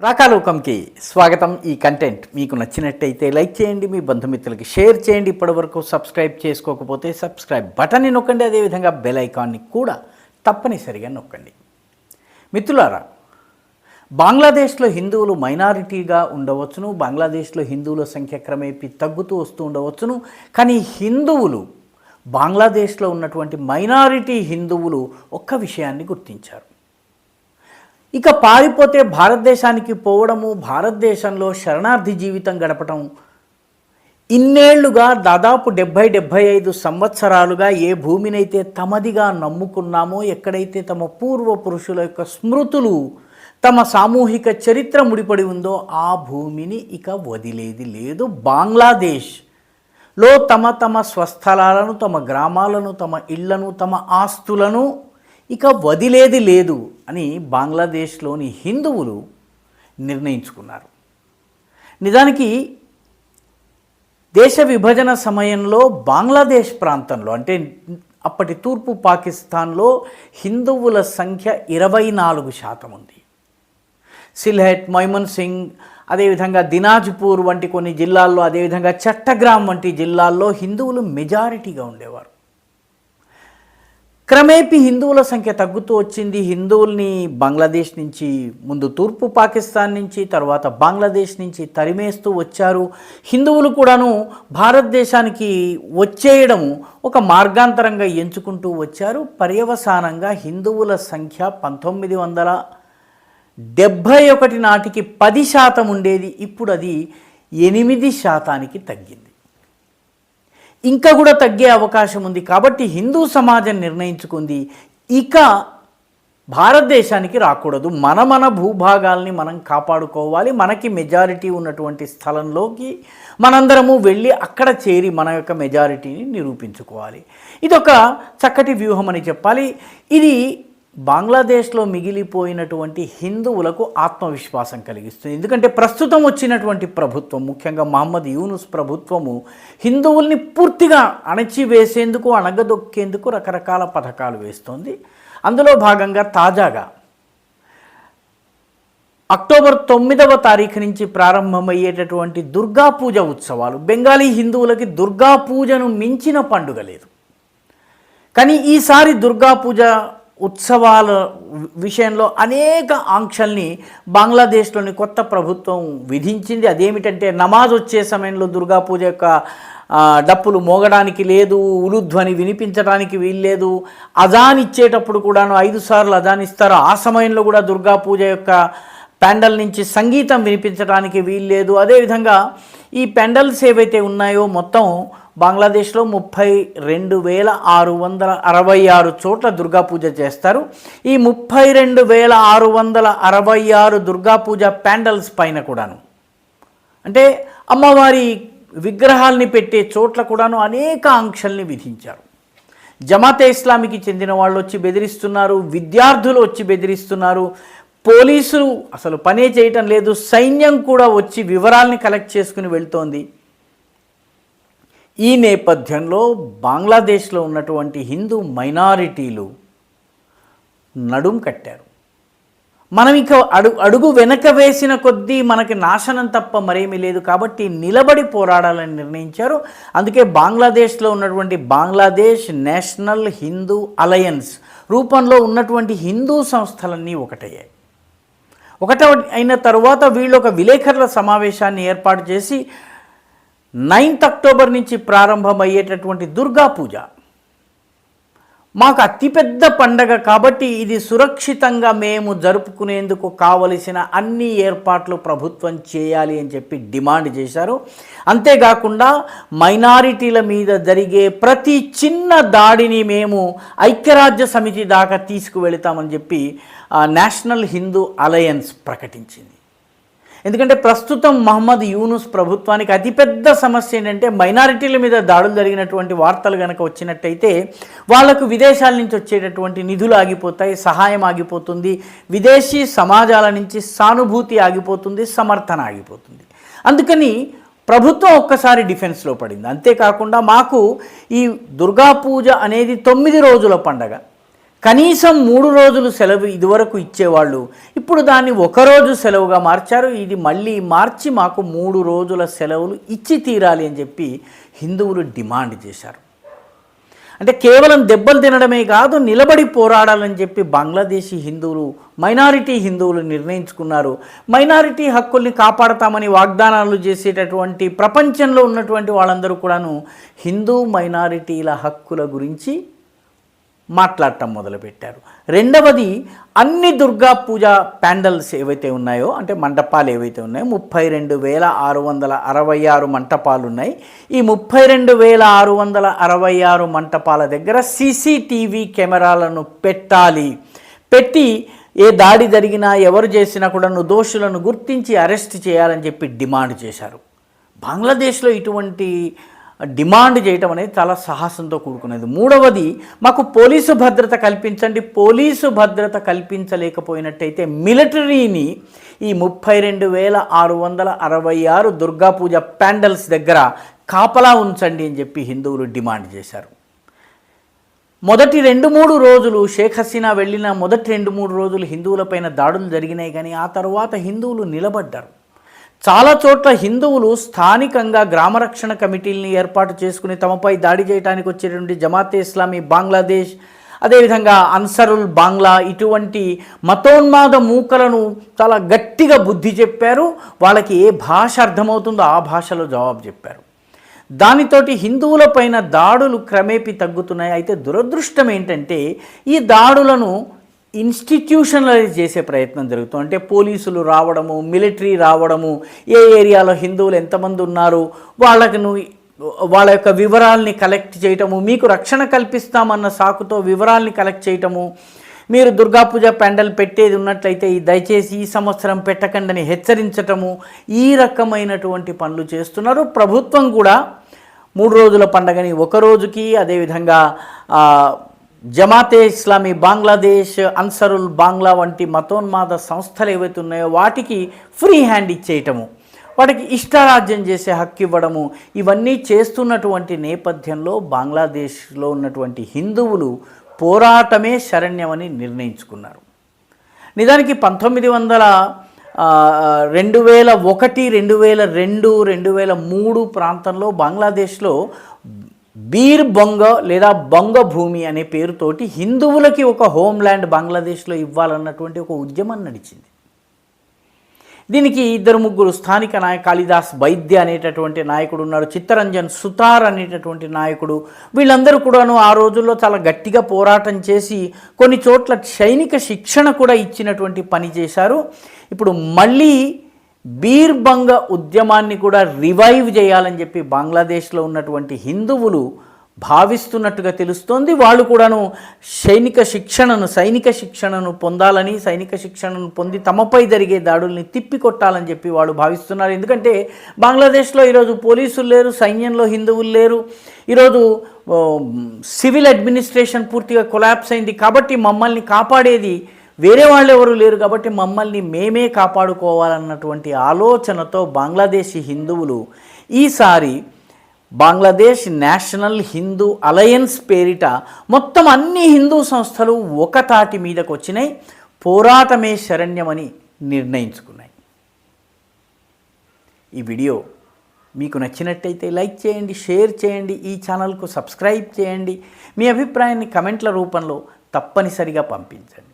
రాకాలోకంకి స్వాగతం. ఈ కంటెంట్ మీకు నచ్చినట్టయితే లైక్ చేయండి, మీ బంధుమిత్రులకి షేర్ చేయండి. ఇప్పటివరకు సబ్స్క్రైబ్ చేసుకోకపోతే సబ్స్క్రైబ్ బటన్ని నొక్కండి, అదేవిధంగా బెల్ ఐకాన్ని కూడా తప్పనిసరిగా నొక్కండి. మిత్రులారా, బంగ్లాదేశ్లో హిందువులు మైనారిటీగా ఉండవచ్చును, బంగ్లాదేశ్లో హిందువుల సంఖ్య క్రమేపీ తగ్గుతూ వస్తూ ఉండవచ్చును. కానీ హిందువులు, బంగ్లాదేశ్లో ఉన్నటువంటి మైనారిటీ హిందువులు ఒక్క విషయాన్ని గుర్తించారు. ఇక పారిపోతే భారతదేశానికి పోవడము, భారతదేశంలో శరణార్థి జీవితం గడపటం, ఇన్నేళ్లుగా దాదాపు 70-75 సంవత్సరాలుగా ఏ భూమినైతే తమదిగా నమ్ముకున్నామో, ఎక్కడైతే తమ పూర్వ పురుషుల యొక్క స్మృతులు, తమ సామూహిక చరిత్ర ముడిపడి ఉందో ఆ భూమిని ఇక వదిలేది లేదు. బంగ్లాదేశ్లో తమ స్వస్థలాలను, తమ గ్రామాలను, తమ ఇళ్లను, తమ ఆస్తులను ఇక వదిలేది లేదు అని బంగ్లాదేశ్లోని హిందువులు నిర్ణయించుకున్నారు. నిజానికి దేశ విభజన సమయంలో బంగ్లాదేశ్ ప్రాంతంలో, అంటే అప్పటి తూర్పు పాకిస్తాన్లో హిందువుల సంఖ్య 24% ఉంది. సిల్హెట్, మైమన్ సింగ్, అదేవిధంగా దినాజ్పూర్ వంటి కొన్ని జిల్లాల్లో, అదేవిధంగా చట్టగ్రామ్ వంటి జిల్లాల్లో హిందువులు మెజారిటీగా ఉండేవారు. క్రమేపీ హిందువుల సంఖ్య తగ్గుతూ వచ్చింది. హిందువుల్ని బంగ్లాదేశ్ నుంచి, ముందు తూర్పు పాకిస్తాన్ నుంచి, తర్వాత బంగ్లాదేశ్ నుంచి తరిమేస్తూ వచ్చారు. హిందువులు కూడాను భారతదేశానికి వచ్చేయడం ఒక మార్గాంతరంగా ఎంచుకుంటూ వచ్చారు. పర్యవసానంగా హిందువుల సంఖ్య 1971 నాటికి 10% ఉండేది. ఇప్పుడు అది 8% తగ్గింది. ఇంకా కూడా తగ్గే అవకాశం ఉంది. కాబట్టి హిందూ సమాజం నిర్ణయించుకుంది, ఇక భారతదేశానికి రాకూడదు, మన భూభాగాల్ని మనం కాపాడుకోవాలి, మనకి మెజారిటీ ఉన్నటువంటి స్థలంలోకి మనందరము వెళ్ళి అక్కడ చేరి మన యొక్క మెజారిటీని నిరూపించుకోవాలి. ఇదొక చక్కటి వ్యూహం అని చెప్పాలి. ఇది బంగ్లాదేశ్లో మిగిలిపోయినటువంటి హిందువులకు ఆత్మవిశ్వాసం కలిగిస్తుంది. ఎందుకంటే ప్రస్తుతం వచ్చినటువంటి ప్రభుత్వం, ముఖ్యంగా మహమ్మద్ యూనుస్ ప్రభుత్వము హిందువుల్ని పూర్తిగా అణచివేసేందుకు, అణగదొక్కేందుకు రకరకాల పథకాలు వేస్తోంది. అందులో భాగంగా తాజాగా అక్టోబర్ 9వ తారీఖు నుంచి ప్రారంభమయ్యేటటువంటి దుర్గా పూజ ఉత్సవాలు, బెంగాలీ హిందువులకి దుర్గా పూజను మించిన పండుగ లేదు. కానీ ఈసారి దుర్గా పూజ ఉత్సవాల విషయంలో అనేక ఆంక్షల్ని బంగ్లాదేశ్లోని కొత్త ప్రభుత్వం విధించింది. అదేమిటంటే, నమాజ్ వచ్చే సమయంలో దుర్గా పూజ యొక్క డప్పులు మోగడానికి లేదు, ఉలుధ్వని వినిపించడానికి వీల్లేదు, అజాన్ ఇచ్చేటప్పుడు కూడాను 5 సార్లు అజాన్ ఇస్తారు, ఆ సమయంలో కూడా దుర్గా పూజ యొక్క పెండల్ నుంచి సంగీతం వినిపించడానికి వీల్లేదు. అదేవిధంగా ఈ పెండల్స్ ఏవైతే ఉన్నాయో మొత్తం బంగ్లాదేశ్లో 32,666 చోట్ల దుర్గా పూజ చేస్తారు. ఈ 32,666 దుర్గా పూజ ప్యాండల్స్ పైన కూడాను, అంటే అమ్మవారి విగ్రహాల్ని పెట్టే చోట్ల కూడాను అనేక ఆంక్షల్ని విధించారు. జమాతే ఇస్లామీకి చెందిన వాళ్ళు వచ్చి బెదిరిస్తున్నారు, విద్యార్థులు వచ్చి బెదిరిస్తున్నారు, పోలీసులు అసలు పనే చేయటం లేదు, సైన్యం కూడా వచ్చి వివరాల్ని కలెక్ట్ చేసుకుని వెళ్తోంది. ఈ నేపథ్యంలో బంగ్లాదేశ్లో ఉన్నటువంటి హిందూ మైనారిటీలు నడుం కట్టారు. మనం ఇక అడుగు వెనక వేసిన కొద్దీ మనకి నాశనం తప్ప మరేమీ లేదు, కాబట్టి నిలబడి పోరాడాలని నిర్ణయించారు. అందుకే బంగ్లాదేశ్లో ఉన్నటువంటి బంగ్లాదేశ్ నేషనల్ హిందూ అలయన్స్ రూపంలో ఉన్నటువంటి హిందూ సంస్థలన్నీ ఒకటయ్యాయి. అయిన తరువాత వీళ్ళు ఒక విలేకరుల సమావేశాన్ని ఏర్పాటు చేసి 9th అక్టోబర్ నుంచి ప్రారంభమయ్యేటటువంటి దుర్గా పూజ మాకు అతిపెద్ద పండగ, కాబట్టి ఇది సురక్షితంగా మేము జరుపుకునేందుకు కావలసిన అన్ని ఏర్పాట్లు ప్రభుత్వం చేయాలి అని చెప్పి డిమాండ్ చేశారు. అంతేకాకుండా మైనారిటీల మీద జరిగే ప్రతి చిన్న దాడిని మేము ఐక్యరాజ్య సమితి దాకా తీసుకువెళతామని చెప్పి నేషనల్ హిందూ అలయన్స్ ప్రకటించింది. ఎందుకంటే ప్రస్తుతం మహమ్మద్ యూనుస్ ప్రభుత్వానికి అతిపెద్ద సమస్య ఏంటంటే, మైనారిటీల మీద దాడులు జరిగినటువంటి వార్తలు కనుక వచ్చినట్టయితే వాళ్లకు విదేశాల నుంచి వచ్చేటటువంటి నిధులు ఆగిపోతాయి, సహాయం ఆగిపోతుంది, విదేశీ సమాజాల నుంచి సానుభూతి ఆగిపోతుంది, సమర్థన ఆగిపోతుంది. అందుకని ప్రభుత్వం ఒక్కసారి డిఫెన్స్లో పడింది. అంతేకాకుండా మాకు ఈ దుర్గా పూజ అనేది 9 రోజుల పండగ, కనీసం 3 రోజులు సెలవు ఇదివరకు ఇచ్చేవాళ్ళు, ఇప్పుడు దాన్ని ఒకరోజు సెలవుగా మార్చారు. ఇది మళ్ళీ మార్చి మాకు 3 రోజుల సెలవులు ఇచ్చి తీరాలి అని చెప్పి హిందువులు డిమాండ్ చేశారు. అంటే కేవలం దెబ్బలు తినడమే కాదు, నిలబడి పోరాడాలని చెప్పి బంగ్లాదేశీ హిందువులు, మైనారిటీ హిందువులు నిర్ణయించుకున్నారు. మైనారిటీ హక్కుల్ని కాపాడతామని వాగ్దానాలు చేసేటటువంటి ప్రపంచంలో ఉన్నటువంటి వాళ్ళందరూ కూడాను హిందూ మైనారిటీల హక్కుల గురించి మాట్లాడటం మొదలుపెట్టారు. రెండవది, అన్ని దుర్గా పూజ ప్యాండల్స్ ఏవైతే ఉన్నాయో, అంటే మంటపాలు ఏవైతే ఉన్నాయో 32,666 మంటపాలు ఉన్నాయి. ఈ 32,666 మంటపాల దగ్గర సీసీటీవీ కెమెరాలను పెట్టి ఏ దాడి జరిగినా ఎవరు చేసినా కూడా దోషులను గుర్తించి అరెస్ట్ చేయాలని చెప్పి డిమాండ్ చేశారు. బంగ్లాదేశ్లో ఇటువంటి డిమాండ్ చేయటం అనేది చాలా సాహసంతో కూడుకునేది. మూడవది, మాకు పోలీసు భద్రత కల్పించండి. పోలీసు భద్రత కల్పించలేకపోయినట్టయితే మిలిటరీని ఈ 32,666 దుర్గా పూజ ప్యాండల్స్ దగ్గర కాపలా ఉంచండి అని చెప్పి హిందువులు డిమాండ్ చేశారు. మొదటి 2-3 రోజులు షేక్ హసీనా వెళ్ళిన మొదటి 2-3 రోజులు హిందువులపైన దాడులు జరిగినాయి, కానీ ఆ తర్వాత హిందువులు నిలబడ్డారు. చాలా చోట్ల హిందువులు స్థానికంగా గ్రామరక్షణ కమిటీలని ఏర్పాటు చేసుకుని తమపై దాడి చేయడానికి వచ్చేటువంటి జమాతే ఇస్లామీ బంగ్లాదేశ్, అదేవిధంగా అన్సరుల్ బాంగ్లా ఇటువంటి మతోన్మాద మూకలను చాలా గట్టిగా బుద్ధి చెప్పారు. వాళ్ళకి ఏ భాష అర్థమవుతుందో ఆ భాషలో జవాబు చెప్పారు. దానితోటి హిందువులపైన దాడులు క్రమేపీ తగ్గుతున్నాయి. అయితే దురదృష్టం ఏంటంటే ఈ దాడులను ఇన్స్టిట్యూషనలైజ్ చేసే ప్రయత్నం జరుగుతుంది. అంటే పోలీసులు రావడము, మిలిటరీ రావడము, ఏ ఏరియాలో హిందువులు ఎంతమంది ఉన్నారు వాళ్ళ యొక్క వివరాల్ని కలెక్ట్ చేయటము, మీకు రక్షణ కల్పిస్తామన్న సాకుతో వివరాల్ని కలెక్ట్ చేయటము, మీరు దుర్గా పూజ పెండల్ పెట్టేది ఉన్నట్లయితే దయచేసి ఈ సంవత్సరం పెట్టకండి హెచ్చరించటము, ఈ రకమైనటువంటి పనులు చేస్తున్నారు. ప్రభుత్వం కూడా 3 రోజుల పండగని ఒక రోజుకి, అదేవిధంగా జమాతే ఇస్లామీ బంగ్లాదేశ్, అన్సరుల్ బాంగ్లా వంటి మతోన్మాద సంస్థలు ఏవైతే ఉన్నాయో వాటికి ఫ్రీ హ్యాండ్ ఇచ్చేయటము, వాటికి ఇష్టారాజ్యం చేసే హక్కు ఇవ్వడము, ఇవన్నీ చేస్తున్నటువంటి నేపథ్యంలో బంగ్లాదేశ్లో ఉన్నటువంటి హిందువులు పోరాటమే శరణ్యమని నిర్ణయించుకున్నారు. నిజానికి 2001, 2002, 2003 ప్రాంతంలో బంగ్లాదేశ్లో బీర్ బొంగ లేదా బొంగ భూమి అనే పేరుతోటి హిందువులకి ఒక హోమ్ల్యాండ్ బంగ్లాదేశ్లో ఇవ్వాలన్నటువంటి ఒక ఉద్యమం నడిచింది. దీనికి 2-3 స్థానిక కాళిదాస్ వైద్య అనేటటువంటి నాయకుడు ఉన్నారు, చిత్తరంజన్ సుతార్ అనేటటువంటి నాయకుడు, వీళ్ళందరూ కూడాను ఆ రోజుల్లో చాలా గట్టిగా పోరాటం చేసి కొన్ని చోట్ల సైనిక శిక్షణ కూడా ఇచ్చినటువంటి పని చేశారు. ఇప్పుడు మళ్ళీ బీర్బంగ ఉద్యమాన్ని కూడా రివైవ్ చేయాలని చెప్పి బంగ్లాదేశ్లో ఉన్నటువంటి హిందువులు భావిస్తున్నట్టుగా తెలుస్తోంది. వాళ్ళు కూడాను సైనిక శిక్షణను పొందాలని, సైనిక శిక్షణను పొంది తమపై జరిగే దాడుల్ని తిప్పికొట్టాలని చెప్పి వాళ్ళు భావిస్తున్నారు. ఎందుకంటే బంగ్లాదేశ్లో ఈరోజు పోలీసులు లేరు, సైన్యంలో హిందువులు లేరు, ఈరోజు సివిల్ అడ్మినిస్ట్రేషన్ పూర్తిగా కొలాప్స్ అయింది. కాబట్టి మమ్మల్ని కాపాడేది వేరే వాళ్ళు ఎవరు లేరు, కాబట్టి మమ్మల్ని మేమే కాపాడుకోవాలన్నటువంటి ఆలోచనతో బంగ్లాదేశీ హిందువులు ఈసారి బంగ్లాదేశ్ నేషనల్ హిందూ అలయన్స్ పేరిట మొత్తం అన్ని హిందూ సంస్థలు ఒక తాటి మీదకు వచ్చినాయి, పోరాటమే శరణ్యమని నిర్ణయించుకున్నాయి. ఈ వీడియో మీకు నచ్చినట్టయితే లైక్ చేయండి, షేర్ చేయండి, ఈ ఛానల్కు సబ్స్క్రైబ్ చేయండి, మీ అభిప్రాయాన్ని కమెంట్ల రూపంలో తప్పనిసరిగా పంపించండి.